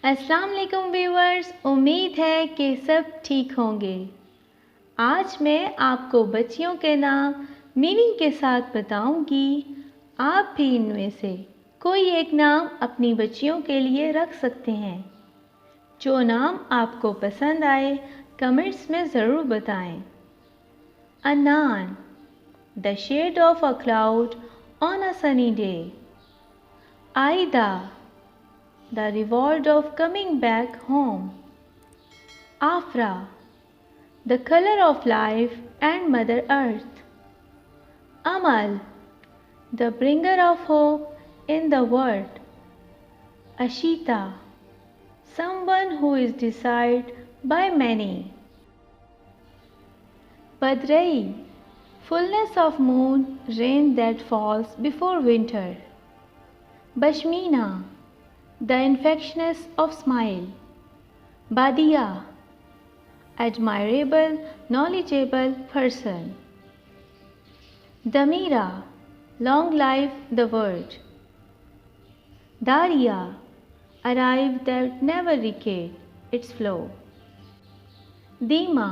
अस्सलाम वालेकुम व्यूअर्स, उम्मीद है कि सब ठीक होंगे। आज मैं आपको बच्चियों के नाम मीनिंग के साथ बताऊंगी। आप भी इनमें से कोई एक नाम अपनी बच्चियों के लिए रख सकते हैं। जो नाम आपको पसंद आए कमेंट्स में ज़रूर बताएं। अनान, the shade of a cloud on a sunny day. आइदा, the reward of coming back home. Afra, the color of life and Mother Earth. Amal, the bringer of hope in the world. Ashita, someone who is desired by many. Badrai, fullness of moon, rain that falls before winter. Bashmina, the infectiousness of smile. Badia, admirable, knowledgeable person. Damira, long life the word. Daria, arrive that never recede its flow. Dima,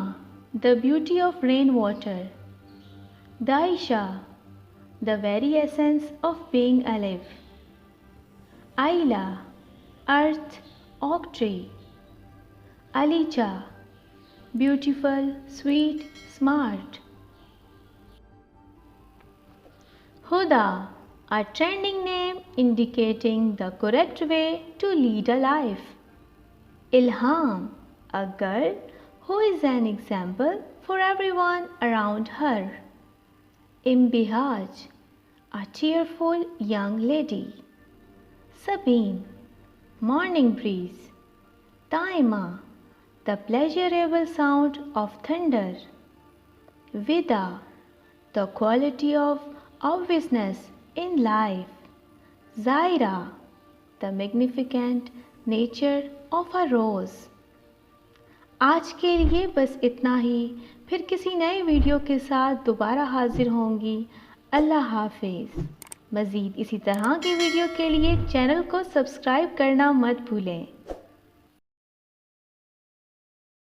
the beauty of rainwater. Daisha, the very essence of being alive. Aila, earth, oak tree. Alicha, beautiful, sweet, smart. Huda, a trending name indicating the correct way to lead a life. Ilham, a girl who is an example for everyone around her. Imbihaj, a cheerful young lady. Sabine, morning breeze. Taima, the pleasurable sound of thunder. Vida, the quality of obviousness in life. Zaira, the magnificent nature of a rose. आज के लिए बस इतना ही। फिर किसी नए video के साथ दोबारा हाजिर होंगी। अल्लाह हाफिज़। मज़ीद इसी तरह की वीडियो के लिए चैनल को सब्सक्राइब करना मत भूलें।